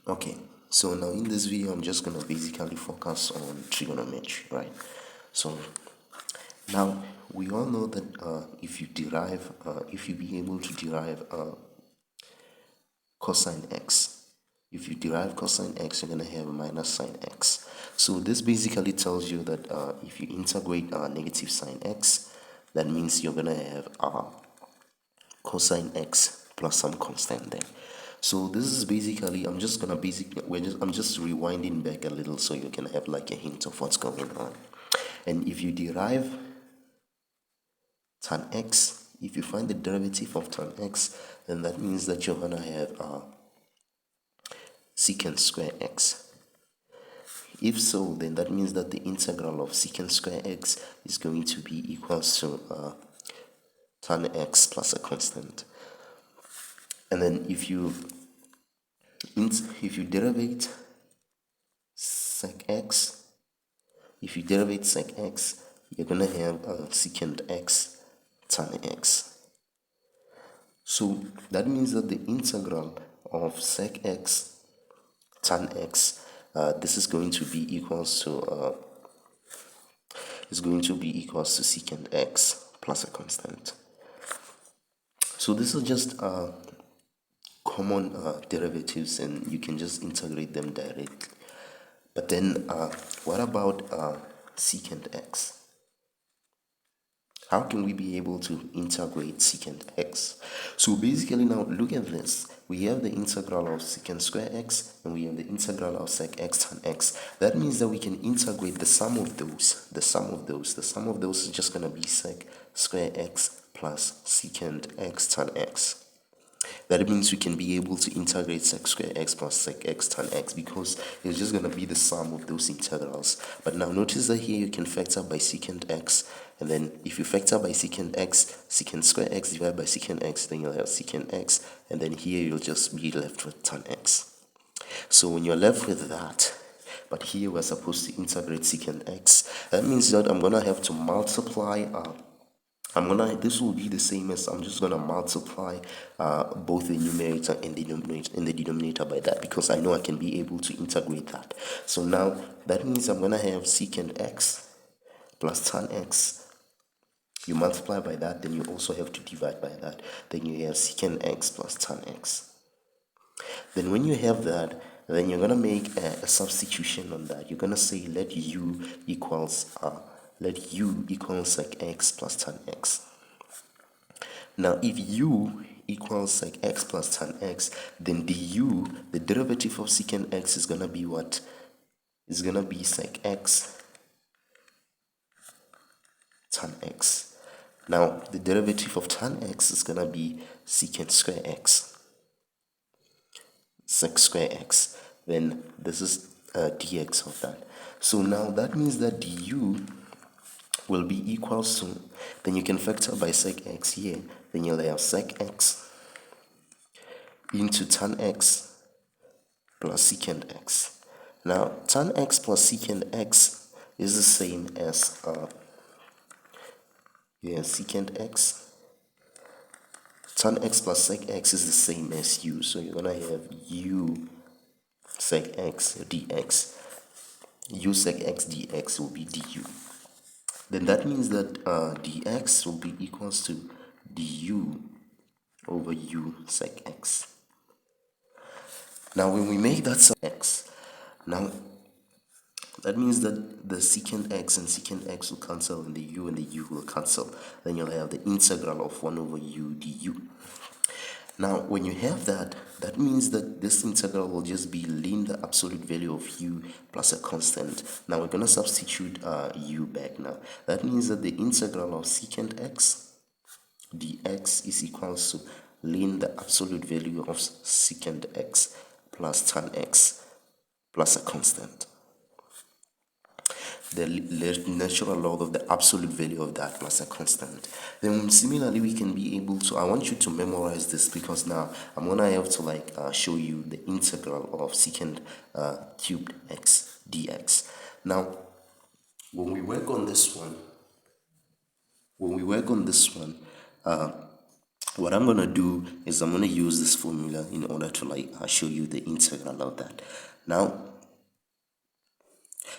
Okay, so now in this video, I'm just gonna basically focus on trigonometry, right? So now we all know that if you be able to derive cosine x, if you derive cosine x, you're gonna have minus sine x. So this basically tells you that if you integrate negative sine x, that means you're gonna have cosine x plus some constant there. So this is basically I'm just rewinding back a little so you can have like a hint of what's going on. And if you derive tan x, if you find the derivative of tan x, then that means that you're gonna have secant square x. If so, then that means that the integral of secant square x is going to be equals to tan x plus a constant. And then if you derivate sec x, you're gonna have secant x tan x. So that means that the integral of sec x tan x, this is going to be equals to secant x plus a constant. So this is just common derivatives, and you can just integrate them directly. But then what about secant x? How can we be able to integrate secant x? So basically now look at this. We have the integral of secant square x and we have the integral of sec x tan x. That means that we can integrate the sum of those. The sum of those is just going to be sec square x plus secant x tan x. That means we can be able to integrate sec square x plus sec x tan x because it's just going to be the sum of those integrals. But now notice that here you can factor by secant x, and then if you factor by secant x, secant square x divided by secant x, then you'll have secant x, and then here you'll just be left with tan x. So when you're left with that, but here we're supposed to integrate secant x, that means that I'm going to have to multiply this will be the same as I'm just gonna multiply both the numerator and the denominator by that, because I know I can be able to integrate that. So now that means I'm gonna have secant x plus tan x. You multiply by that, then you also have to divide by that. Then you have secant x plus tan x. Then when you have that, then you're gonna make a substitution on that. You're gonna say let u equals sec x plus tan x. Now if u equals sec x plus tan x, then the derivative of secant x is gonna be what? It's gonna be sec x tan x. Now the derivative of tan x is gonna be secant square x, sec square x. Then this is dx of that. So now that means that du will be equals to, then you can factor by sec x here, then you'll have sec x into tan x plus secant x. Now tan x plus secant x is the same as secant x. Tan x plus sec x is the same as u, so you're gonna have u sec x dx. U sec x dx will be du. Then that means that dx will be equals to du over u sec x. Now when we make that sec x, now that means that the secant x and secant x will cancel, and the u will cancel. Then you'll have the integral of 1 over u du. Now when you have that, that means that this integral will just be ln the absolute value of u plus a constant. Now we're going to substitute u back now. That means that the integral of secant x dx is equals to ln the absolute value of secant x plus tan x plus a constant. The natural log of the absolute value of that plus a constant. Then similarly we can be able to, I want you to memorize this, because now I'm gonna have to show you the integral of secant cubed x dx. Now when we work on this one, what I'm gonna do is I'm gonna use this formula in order to show you the integral of that. Now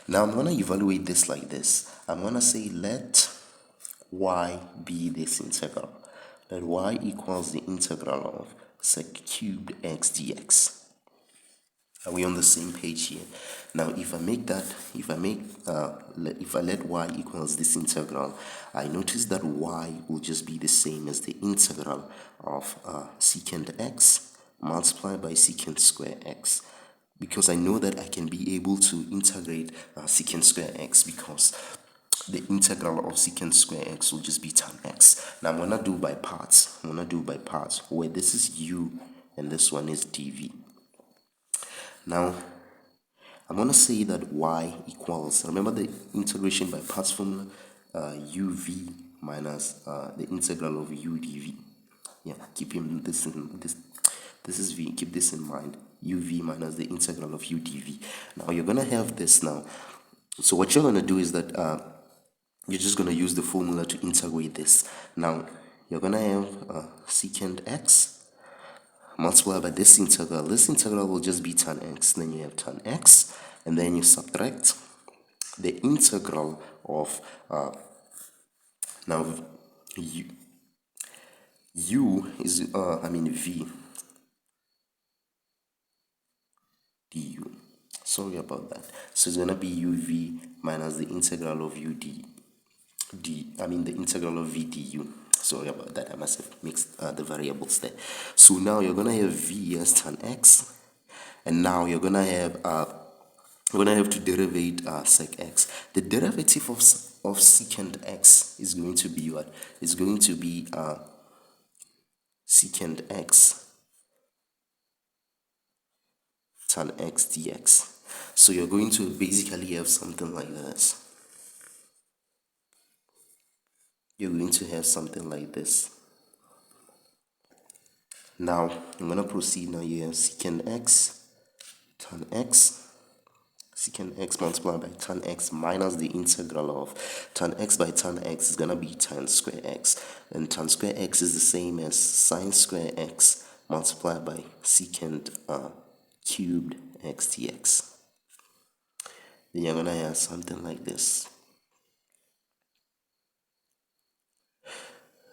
I'm gonna evaluate this like this. I'm gonna say let y be this integral. Let y equals the integral of sec cubed x dx. Are we on the same page here? Now, if I let y equals this integral, I notice that y will just be the same as the integral of secant x multiplied by secant square x. Because I know that I can be able to integrate secant square x, because the integral of secant square x will just be tan x. Now I'm gonna do by parts. Where this is u and this one is dv. Now, I'm going to say that y equals, remember the integration by parts formula, uv minus the integral of u dv. Yeah, this is v, keep this in mind, uv minus the integral of u dv. Now, you're going to have this now. So what you're going to do is that you're just going to use the formula to integrate this. Now, you're going to have secant x multiply by this integral. This integral will just be tan x. Then you have tan x, and then you subtract the integral of now u is v du. Sorry about that. So it's gonna be uv minus the integral of the integral of v du. Sorry about that, I must have mixed the variables there. So now you're gonna have v as tan x, and now you're gonna have to derivate sec x. The derivative of secant x is going to be what? It's going to be secant x tan x dx. So you're going to basically have something like this. You're going to have something like this. Now I'm gonna proceed. Now you have secant x tan x. Secant x multiplied by tan x minus the integral of tan x by tan x is gonna be tan square x, and tan square x is the same as sine square x multiplied by secant cubed x dx. Then you're gonna have something like this.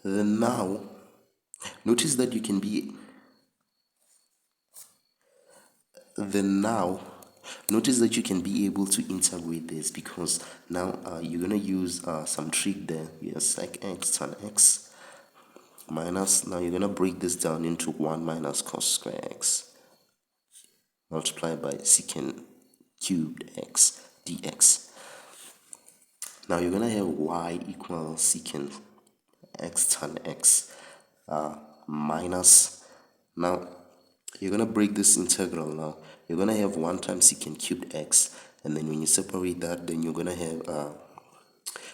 Then now notice that you can be able to integrate this, because now you're gonna use some trick there. You have sec x tan x minus, now you're gonna break this down into 1 minus cos square x multiplied by secant cubed x dx. Now you're gonna have y equals secant x tan x minus, now you're gonna break this integral. Now you're gonna have 1 times secant cubed x, and then when you separate that, then you're gonna have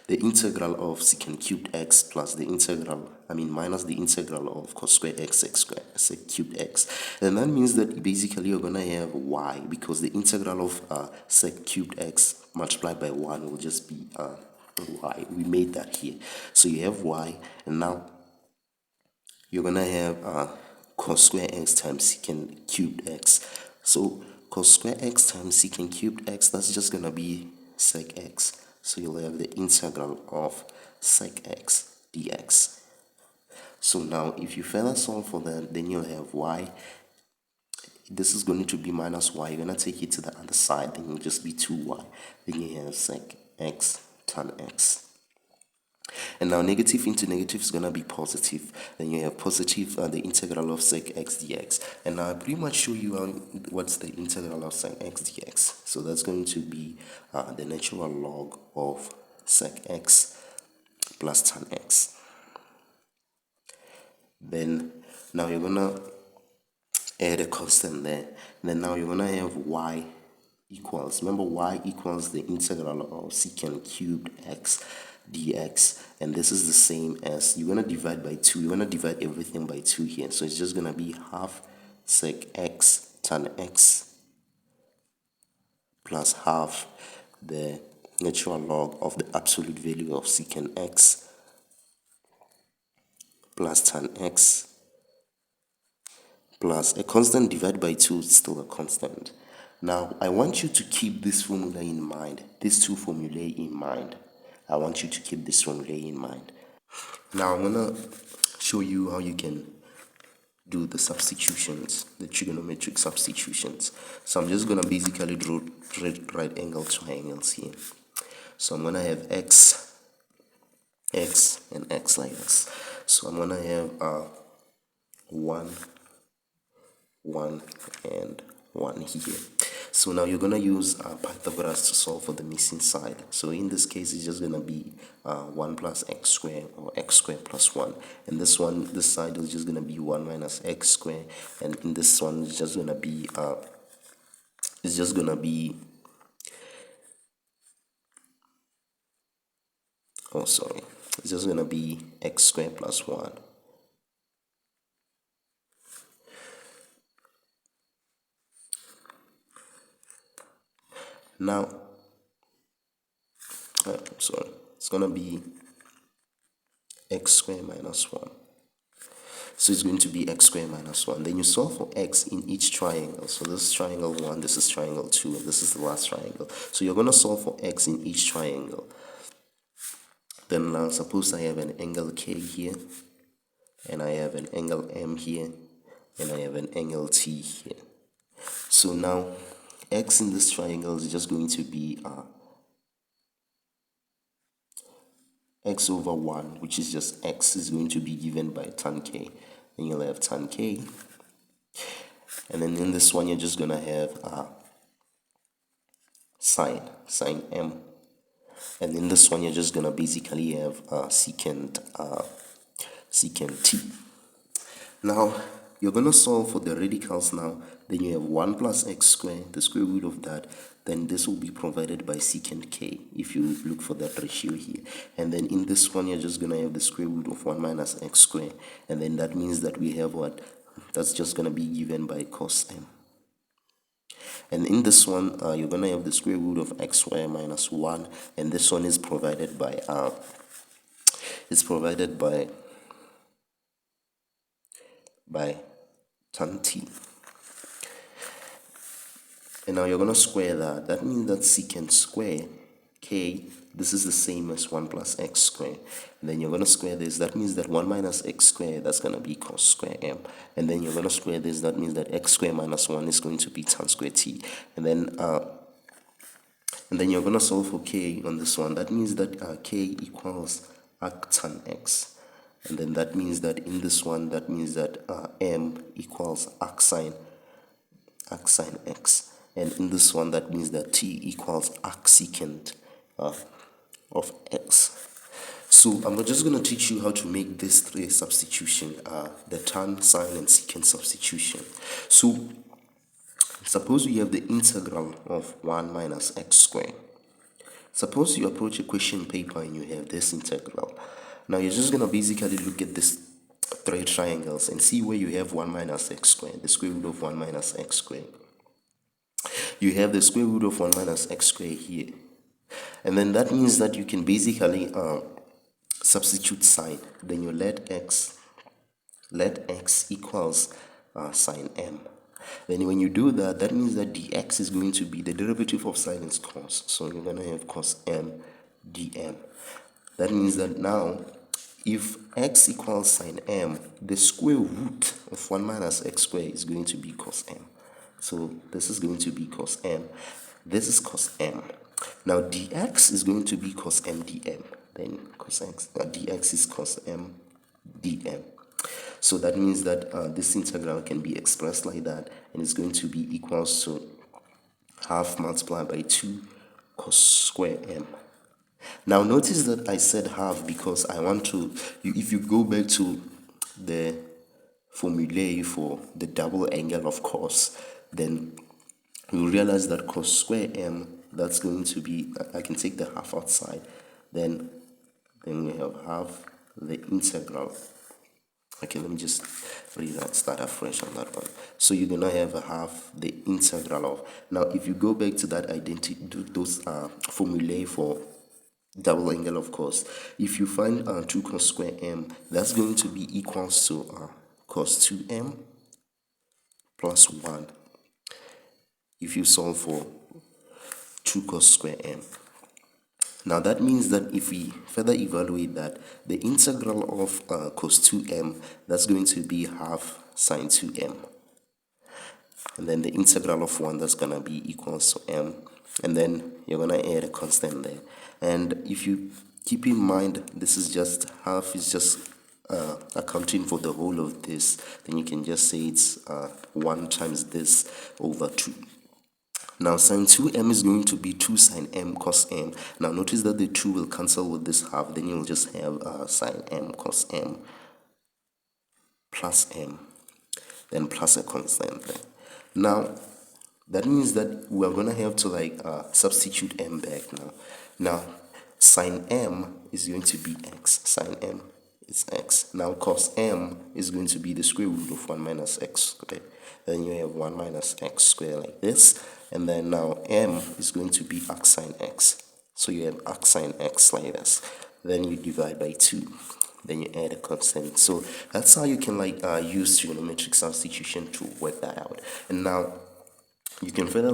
the integral of secant cubed x plus the integral, minus the integral of cos square x square sec cubed x. And that means that basically you're gonna have y, because the integral of sec cubed x multiplied by 1 will just be y. We made that here. So you have y, and now you're gonna have cos square x times secant cubed x. So cos square x times secant cubed x, that's just gonna be sec x. So you'll have the integral of sec x dx. So now if you further solve for that, then you'll have y. This is going to be minus y. You're gonna take it to the other side, then it'll just be 2y. Then you have sec x tan x. And now negative into negative is gonna be positive. Then you have positive the integral of sec x dx. And now I pretty much show you what's the integral of sec x dx. So that's going to be the natural log of sec x plus tan x. Then now you're gonna add a constant there. Then now you're gonna have y equals, remember y equals the integral of secant cubed x dx, and this is the same as, you're gonna divide by 2. You're gonna divide everything by 2 here, so it's just gonna be half sec x tan x plus half the natural log of the absolute value of secant x plus tan x plus a constant divided by 2 is still a constant. Now, I want you to keep this formula in mind, these two formulae in mind. I want you to keep this formulae in mind. Now, I'm going to show you how you can do the substitutions, the trigonometric substitutions. So I'm just going to basically draw right angle triangles here. So I'm going to have x, and x like this. So I'm going to have 1, 1, and 1 here. So now you're going to use Pythagoras to solve for the missing side. So in this case, it's just going to be 1 plus x squared, or x squared plus 1. And this side is just going to be 1 minus x squared. And in this one, it's just going to be, it's just going to be x squared plus 1. Now, it's going to be x squared minus 1. So it's going to be x squared minus 1. Then you solve for x in each triangle. So this is triangle 1, this is triangle 2, and this is the last triangle. So you're going to solve for x in each triangle. Then now suppose I have an angle K here, and I have an angle M here, and I have an angle T here. So now x in this triangle is just going to be x over 1, which is just x is going to be given by tan k. Then you'll have tan k. And then in this one, you're just going to have sine m. And in this one, you're just going to basically have secant t. Now, you're going to solve for the radicals now. Then you have 1 plus x squared, the square root of that. Then this will be provided by secant k, if you look for that ratio here. And then in this one, you're just going to have the square root of 1 minus x squared. And then that means that we have what? That's just going to be given by cos m. And in this one, you're going to have the square root of x squared minus 1. And this one is provided by, tan t. And now you're going to square that. That means that secant square k, this is the same as 1 plus x squared. And then you're going to square this. That means that 1 minus x squared, that's going to be cos square m. And then you're going to square this. That means that x squared minus 1 is going to be tan square t. And then you're going to solve for k on this one. That means that k equals arc tan x. And then that means that in this one, that means that m equals arc sine x. And in this one, that means that t equals arc secant of x. So I'm just going to teach you how to make this three substitution, the tan, sine, and secant substitution. So suppose you have the integral of 1 minus x squared. Suppose you approach a question paper and you have this integral. Now you're just going to basically look at this three triangles and see where you have 1 minus x squared, the square root of 1 minus x squared. You have the square root of 1 minus x squared here. And then that means that you can basically substitute sine. Then you let x equals sine m. Then when you do that, that means that dx is going to be the derivative of sine is cos. So you're going to have cos m dm. That means that now, if x equals sine m, the square root of 1 minus x squared is going to be cos m. So this is going to be cos m. This is cos m. Now dx is going to be cos m dm. Then cos x, dx is cos m dm. So that means that this integral can be expressed like that, and it's going to be equals to half multiplied by 2 cos square m. Now notice that I said half because I want to, if you go back to the formulae for the double angle of cos, then you realize that cos square m, that's going to be, I can take the half outside, then we have half the integral. Okay, let me just start afresh on that one. So you're gonna have a half the integral of, now if you go back to that identity, those formulae for double angle of cos, if you find 2 cos square m, that's going to be equals to cos 2m plus 1 if you solve for 2 cos square m. Now that means that if we further evaluate that, the integral of cos 2m, that's going to be half sine 2m. And then the integral of 1, that's going to be equals to m. And then you're going to add a constant there. And if you keep in mind, this is just half is just accounting for the whole of this, then you can just say it's 1 times this over 2. Now sine 2m is going to be 2 sine m cos m. Now notice that the 2 will cancel with this half, then you'll just have sine m cos m plus m, then plus a constant there. Now that means that we're going to have to substitute m back now. Now sine m is going to be x, sine m is x. Now cos m is going to be the square root of 1 minus x squared. Then you have 1 minus x squared like this. And then now m is going to be arc sine x. So you have arc sine x like this. Then you divide by 2. Then you add a constant. So that's how you can use trigonometric substitution to work that out. And now you can further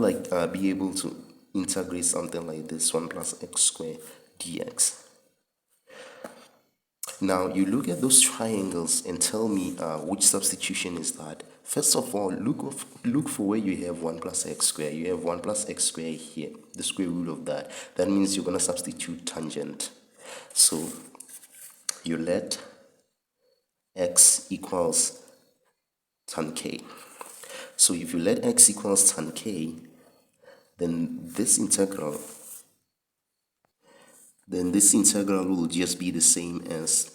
be able to integrate something like this, 1 plus x squared dx. Now you look at those triangles and tell me which substitution is that. First of all, look for where you have 1 plus x squared. You have 1 plus x squared here, the square root of that. That means you're going to substitute tangent. So you let x equals tan k. So if you let x equals tan k, then this integral will just be the same as,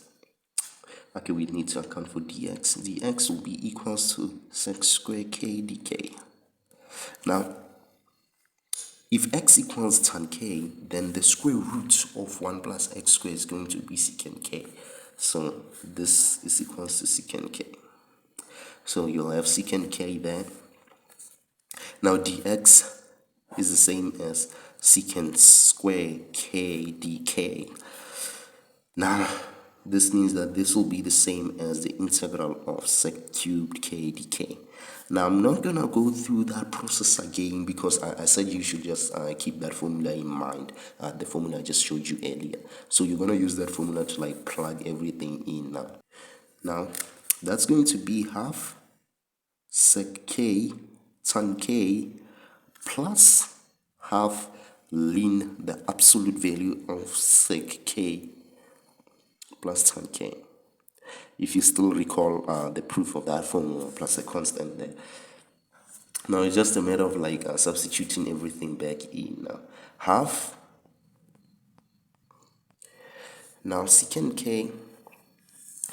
okay, we need to account for dx. dx will be equals to sec squared k dk. Now, if x equals tan k, then the square root of 1 plus x squared is going to be secant k. So this is equals to secant k. So you'll have secant k there. Now dx is the same as secant square k dk. Now this means that this will be the same as the integral of sec cubed k dk. Now I'm not gonna go through that process again because I said you should just keep that formula in mind, the formula I just showed you earlier. So you're gonna use that formula to plug everything in now. Now that's going to be half sec k tan k plus half ln the absolute value of sec k plus tan k. If you still recall the proof of that formula plus a constant there. Now it's just a matter of substituting everything back in now. Half, now secant k,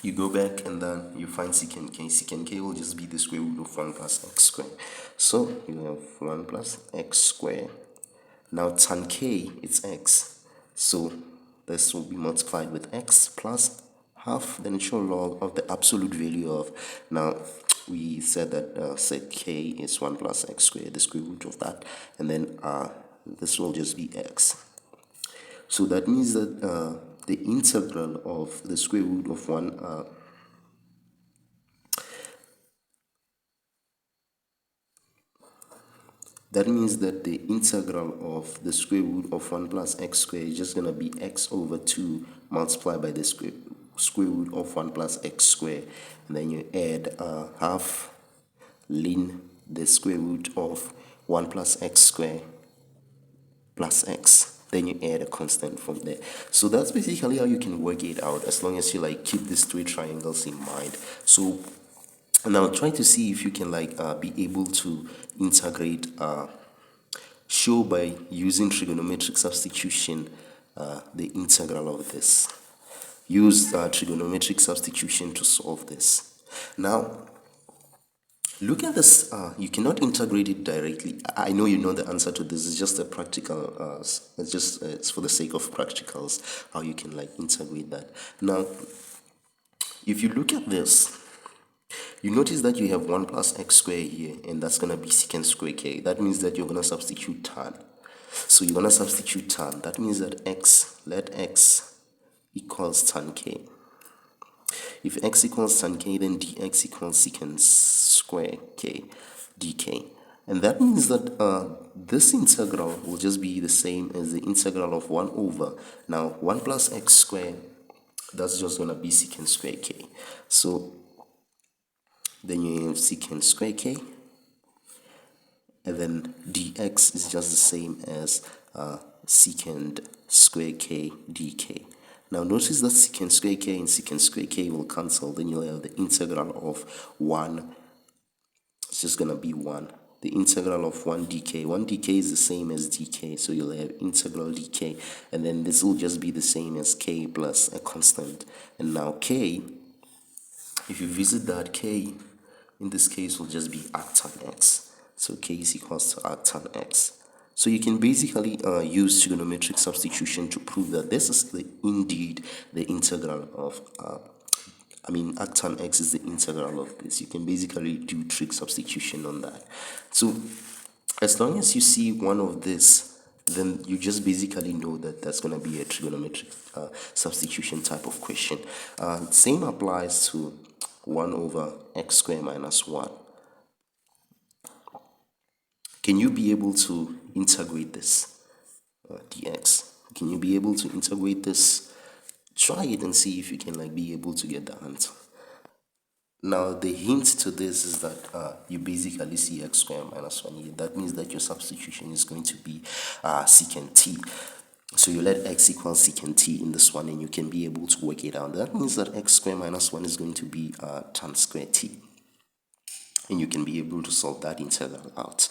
you go back and then you find secant k. Secant k will just be the square root of 1 plus x squared. So you have 1 plus x squared. Now tan k, it's x. So this will be multiplied with x plus half the natural log of the absolute value of, now we said that sec k is 1 plus x squared, the square root of that, and then this will just be x. So that means that the integral of the square root of 1 that means that the integral of the square root of 1 plus x squared is just going to be x over 2 multiplied by the square root of 1 plus x squared, and then you add half ln the square root of 1 plus x squared plus x, then you add a constant from there. So that's basically how you can work it out, as long as you keep these 3 triangles in mind. So now try to see if you can be able to integrate, show by using trigonometric substitution the integral of this. Use trigonometric substitution to solve this. Now look at this. You cannot integrate it directly. I know you know the answer to this. It's just a practical. It's for the sake of practicals how you can integrate that. Now, if you look at this, you notice that you have 1 plus x squared here, and that's gonna be secant square k. That means that you're gonna substitute tan. So you're gonna substitute tan. That means that let x equals tan k. If x equals tan k, then dx equals secant square k. dk. And that means that this integral will just be the same as the integral of 1 over, now 1 plus x squared, that's just going to be secant squared k. So then you have secant squared k, and then dx is just the same as secant squared k dk. Now notice that secant squared k and secant squared k will cancel, then you'll have the integral of 1, it's just going to be 1. The integral of 1 dk, 1 dk is the same as dk, so you'll have integral dk, and then this will just be the same as k plus a constant. And now k, if you visit that, k in this case will just be arctan x, so k is equals to arctan x. So you can basically use trigonometric substitution to prove that this is indeed the integral of arctan x is the integral of this. You can basically do trig substitution on that. So as long as you see one of this, then you just basically know that that's going to be a trigonometric substitution type of question. Same applies to 1 over x squared minus 1. Can you be able to integrate this dx? Can you be able to integrate this? Try it and see if you can be able to get the answer. Now the hint to this is that you basically see x squared minus 1 here. That means that your substitution is going to be secant t. So you let x equal secant t in this one, and you can be able to work it out. That means that x squared minus 1 is going to be tan squared t, and you can be able to solve that integral out.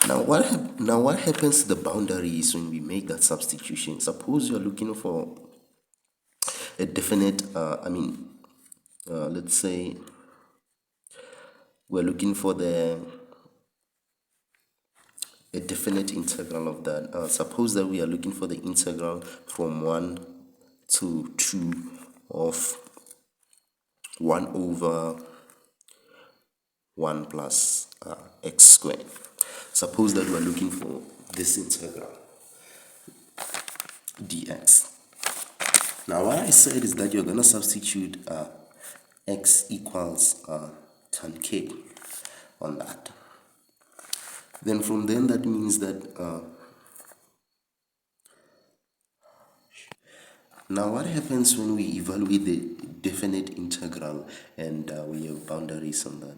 Now what happens to the boundaries when we make that substitution? Suppose you're looking for a definite let's say we're looking for a definite integral of that. Suppose that we are looking for the integral from 1 to 2 of 1 over 1 plus x squared. Suppose that we are looking for this integral dx. Now what I said is that you're going to substitute x equals tan k on that. Then from then that means that now what happens when we evaluate the definite integral and we have boundaries on that?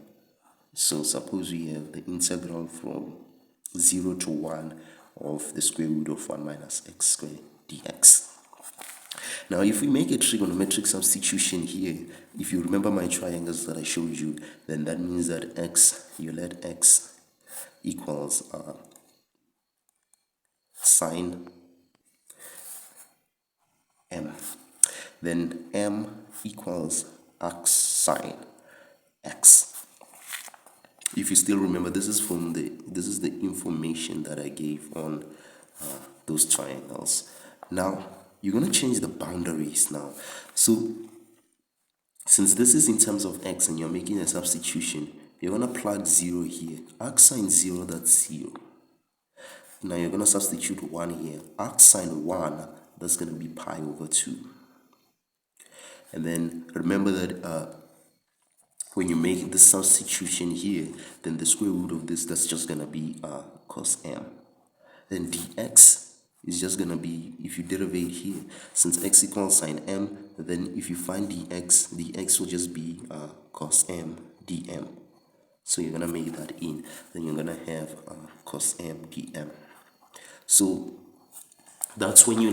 So suppose we have the integral from 0 to 1 of the square root of 1 minus x squared dx. Now if we make a trigonometric substitution here, if you remember my triangles that I showed you, then that means that you let x equals sine m, then m equals x sine x. If you still remember, this is the information that I gave on those triangles. Now you're going to change the boundaries now. So since this is in terms of x and you're making a substitution, you're going to plug 0 here. Arc sine 0, that's 0. Now you're going to substitute 1 here. Arc sine 1, that's going to be pi over 2. And then remember that when you make the substitution here, then the square root of this, that's just going to be cos m. Then dx is just going to be, if you derivate here, since x equals sine m, then if you find dx will just be cos m dm. So you're going to make that in, then you're going to have cos m dm. So that's when you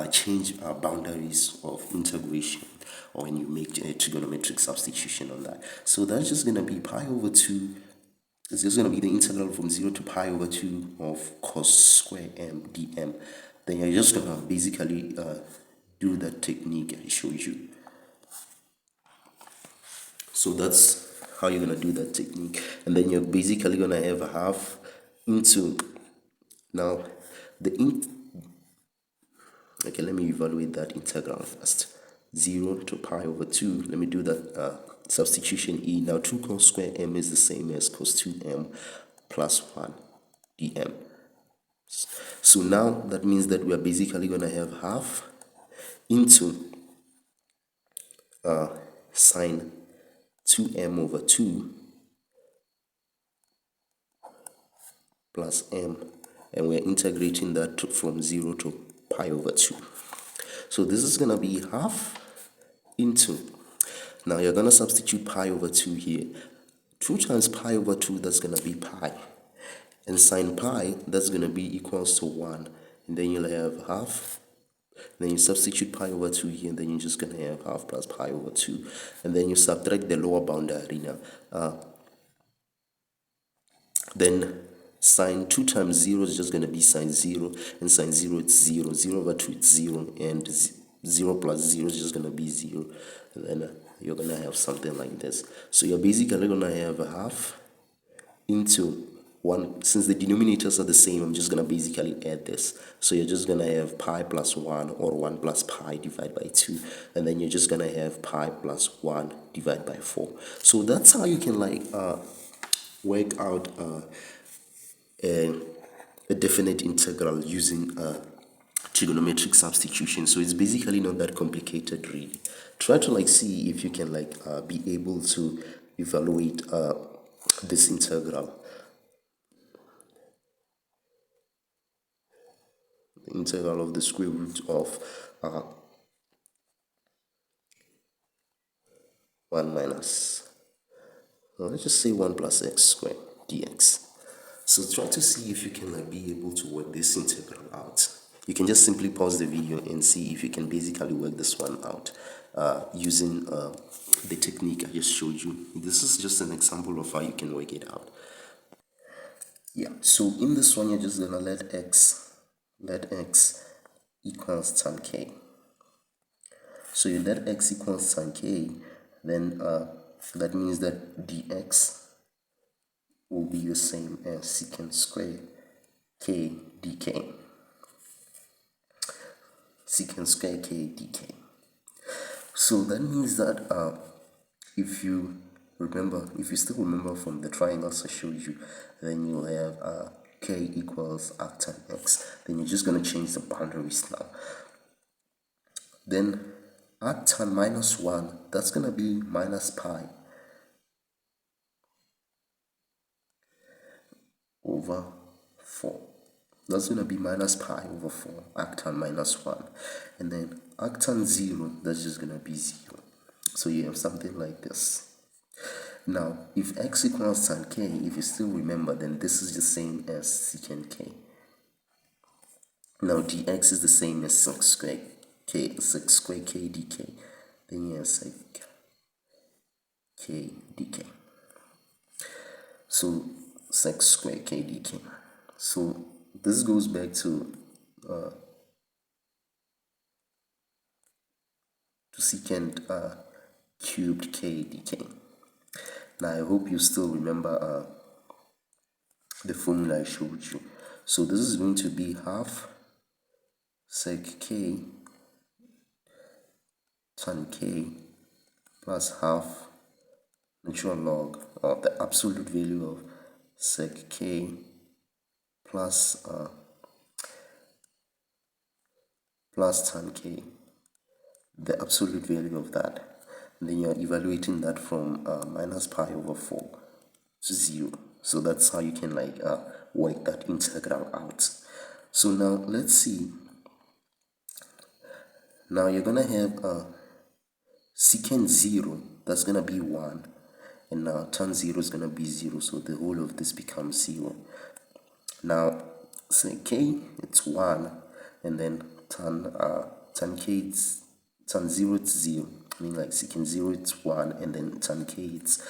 change boundaries of integration, or when you make a trigonometric substitution on that. So that's just going to be pi over 2. It's just going to be the integral from 0 to pi over 2 of cos square m dm. Then you're just going to basically do that technique I showed you. So that's how you're going to do that technique. And then you're basically going to have half into, now okay, let me evaluate that integral first. 0 to pi over 2. Let me do that substitution e. Now 2 cos square m is the same as cos 2m plus 1 dm. So now that means that we are basically going to have half into sine 2m over 2 plus m, and we're integrating that from 0 to pi over 2. So this is going to be half into, now you're going to substitute pi over 2 here. 2 times pi over 2, that's going to be pi. And sine pi, that's going to be equals to 1. And then you'll have half. Then you substitute pi over 2 here, and then you're just going to have half plus pi over 2. And then you subtract the lower boundary now. Then sine 2 times 0 is just going to be sine 0, and sine 0 it's 0. 0 over 2 it's 0, and 0 plus 0 is just going to be 0. And then you're going to have something like this. So you're basically going to have a half into 1. Since the denominators are the same, I'm just going to basically add this. So you're just going to have pi plus 1, or 1 plus pi divided by 2. And then you're just going to have pi plus 1 divided by 4. So that's how you can work out a definite integral using trigonometric substitution. So it's basically not that complicated, really. Try to see if you can be able to evaluate this integral. The integral of the square root of 1 minus, let's just say 1 plus x squared dx. So try to see if you can be able to work this integral out. You can just simply pause the video and see if you can basically work this one out using the technique I just showed you. This is just an example of how you can work it out. Yeah, so in this one, you're just gonna let x equals tan k. So you let x equals tan k, then that means that dx will be the same as secant square k dk. Secant square k dk. So that means that if you still remember from the triangles I showed you, then you'll have k equals arctan x. Then you're just going to change the boundaries now. Then arctan minus 1, that's going to be minus pi over 4. That's going to be minus pi over 4, arctan minus 1. And then arctan 0, that's just going to be 0. So you have something like this. Now, if x equals tan k, if you still remember, then this is the same as secant k. Now, dx is the same as sec square k dk. Then you have sec k dk. So, sec square k dk. So, this goes back to secant cubed k dk. Now, I hope you still remember the formula I showed you. So this is going to be half sec k tan k plus half natural log of the absolute value of sec k plus tan k, the absolute value of that. And then you're evaluating that from minus pi over 4 to 0. So that's how you can work that integral out. So now let's see. Now you're gonna have secant 0, that's gonna be 1, and now tan 0 is gonna be 0, so the whole of this becomes 0. Now sec k, it's 1, and then tan k, it's tan 0, it's 0. I mean, secant 0, it's 1, and then tan k, it's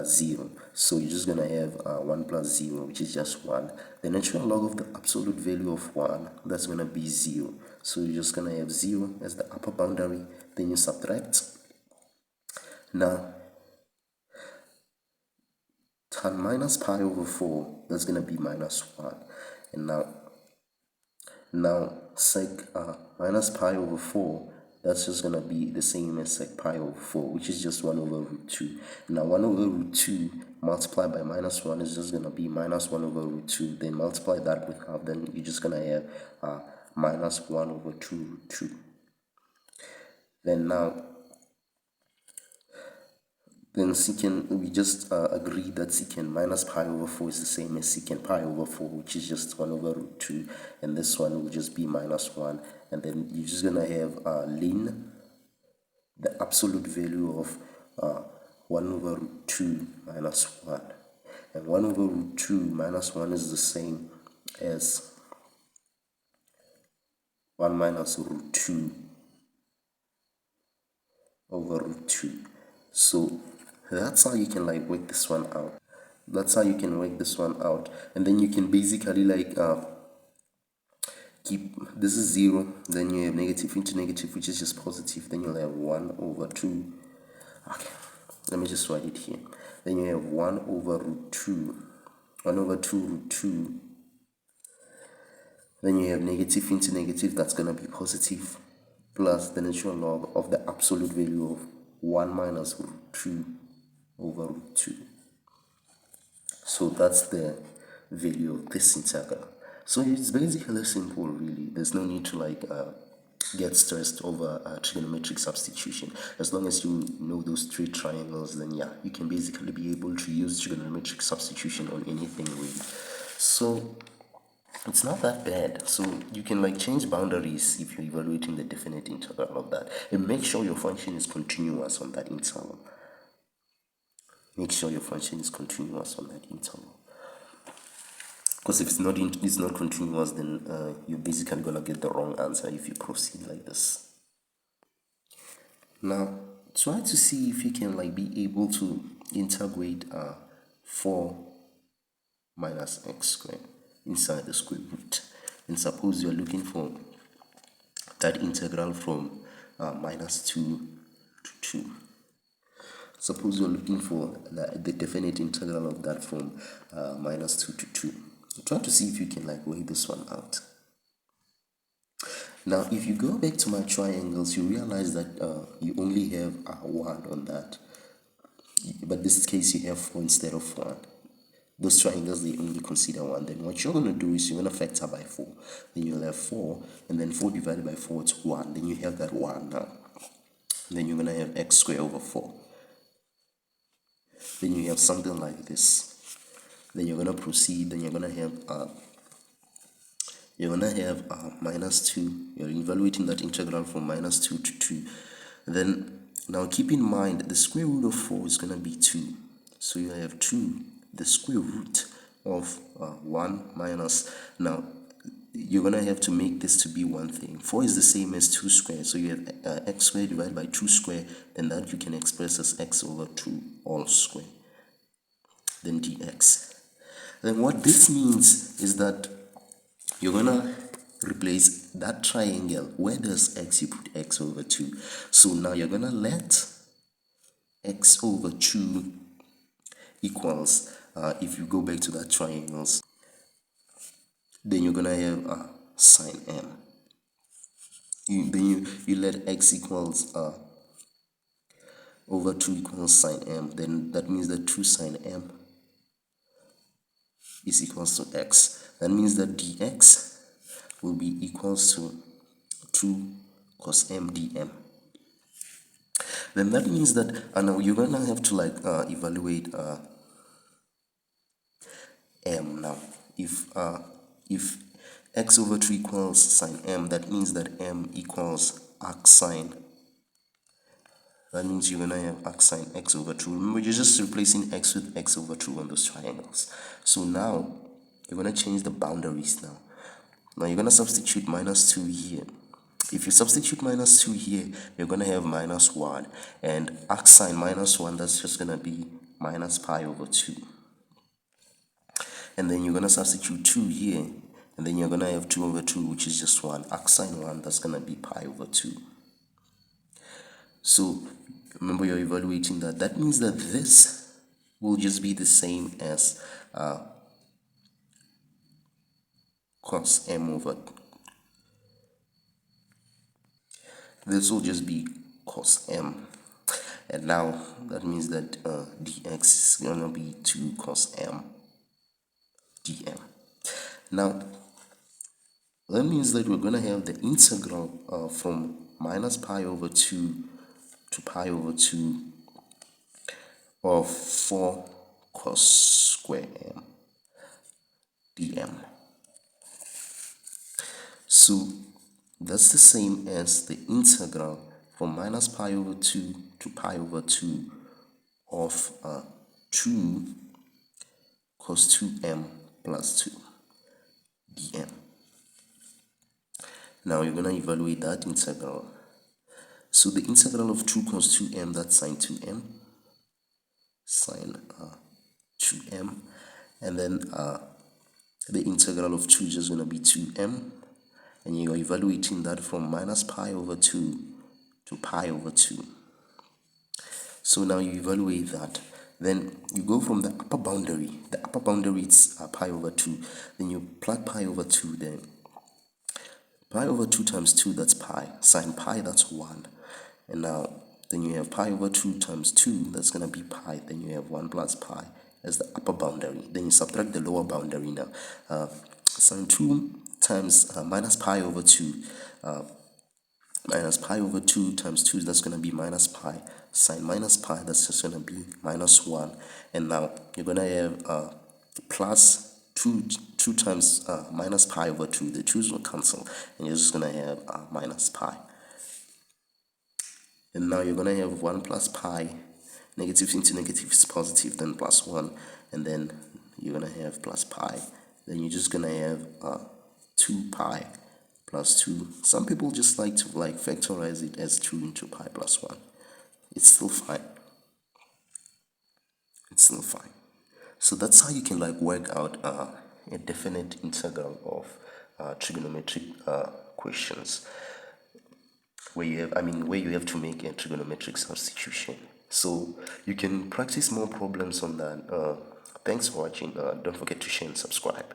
0. So you're just gonna have 1 plus 0, which is just 1. The natural log of the absolute value of 1, that's gonna be 0. So you're just gonna have 0 as the upper boundary, then you subtract. Now, tan minus pi over 4, that's gonna be minus 1. And now sec minus pi over 4, that's just gonna be the same as sec pi over 4, which is just 1 over root 2. Now 1 over root 2 multiplied by minus 1 is just gonna be minus 1 over root 2. Then multiply that with half, then you're just gonna have minus 1 over 2 root 2. Then now then secant, we just agree that secant minus pi over 4 is the same as secant pi over 4, which is just 1 over root 2, and this one will just be minus 1, and then you're just gonna have ln the absolute value of 1 over root 2 minus 1, and 1 over root 2 minus 1 is the same as 1 minus root 2 over root 2. So that's how you can like work this one out. That's how you can work this one out, and then you can basically like keep this is 0, then you have negative into negative, which is just positive, then you'll have 1 over 2. Okay, let me just write it here. Then you have 1 over root 2, 1 over 2 root 2. Then you have negative into negative, that's going to be positive, plus the natural log of the absolute value of 1 minus root 2 over root 2. So that's the value of this integral. So it's basically simple, really. There's no need to like get stressed over trigonometric substitution. As long as you know those three triangles, then yeah, you can basically be able to use trigonometric substitution on anything really. So it's not that bad. So you can like change boundaries if you're evaluating the definite integral of that, and make sure your function is continuous on that interval. Make sure your function is continuous on that interval. Because if it's not continuous, then you're basically gonna get the wrong answer if you proceed like this. Now try to see if you can like be able to integrate 4 minus x squared inside the square root. And suppose you're looking for that integral from minus 2 to 2. Suppose you're looking for the definite integral of that from minus 2 to 2. Try to see if you can like work this one out. Now if you go back to my triangles, you realize that you only have 1 on that, but this case you have 4 instead of 1. Those triangles, they only consider 1. Then what you're going to do is you're going to factor by 4. Then you'll have 4, and then 4 divided by 4 is 1. Then you have that 1 now. Then you're going to have x squared over 4. Then you have something like this. Then you're going to proceed. Then you're going to have minus 2. You're evaluating that integral from minus 2 to 2. Then now keep in mind the square root of 4 is going to be 2. So you have 2, the square root of 1 minus, now you're going to have to make this to be one thing. 4 is the same as 2 squared, so you have x squared divided by 2 squared, and that you can express as x over 2 all squared, then dx. Then what this means is that you're going to replace that triangle. Where does x, you put x over 2. So now you're going to let x over 2 equals, if you go back to that triangles, then you're gonna have sine m. Then you let x equals over 2 equals sine m. Then that means that 2 sine m is equals to x. That means that dx will be equals to 2 cos m dm. Then that means that now you're gonna have to like evaluate m. Now if x over 2 equals sine m, that means that m equals arc sine. That means you're gonna have arc sine x over 2. Remember, you're just replacing x with x over 2 on those triangles. So now you're gonna change the boundaries. Now you're gonna substitute minus 2 here. If you substitute minus 2 here, you're gonna have minus 1, and arc sine minus 1, that's just gonna be minus pi over 2. And then you're going to substitute 2 here, and then you're going to have 2 over 2, which is just 1. Arc sine 1, that's going to be pi over 2. So remember, you're evaluating that. That means that this will just be the same as cos m over. This will just be cos m. And now that means that dx is going to be 2 cos m dm. Now that means that we're going to have the integral from minus pi over 2 to pi over 2 of 4 cos square m dm. So that's the same as the integral from minus pi over 2 to pi over 2 of 2 cos 2m plus 2 dm. Now you're going to evaluate that integral. So the integral of 2 cos 2m, that's sine 2m, sine 2m, and then the integral of 2 is just going to be 2m, and you're evaluating that from minus pi over 2 to pi over 2. So now you evaluate that. Then you go from the upper boundary. The upper boundary is pi over 2. Then you plug pi over 2 there. Pi over 2 times 2, that's pi. Sine pi, that's 1. And now, then you have pi over 2 times 2, that's going to be pi. Then you have 1 plus pi as the upper boundary. Then you subtract the lower boundary now. Sine 2 times minus pi over 2. Minus pi over 2 times 2, that's going to be minus pi. Sine minus pi, that's just going to be minus 1. And now, you're going to have plus 2 times minus pi over 2. The 2's will cancel, and you're just going to have minus pi. And now you're going to have 1 plus pi. Negative into negative is positive, then plus 1. And then you're going to have plus pi. Then you're just going to have 2 pi plus 2. Some people just like to factorize it as 2 into pi plus 1. It's still fine. It's still fine. So that's how you can work out a definite integral of trigonometric questions, where you have to make a trigonometric substitution. So you can practice more problems on that. Thanks for watching. Don't forget to share and subscribe.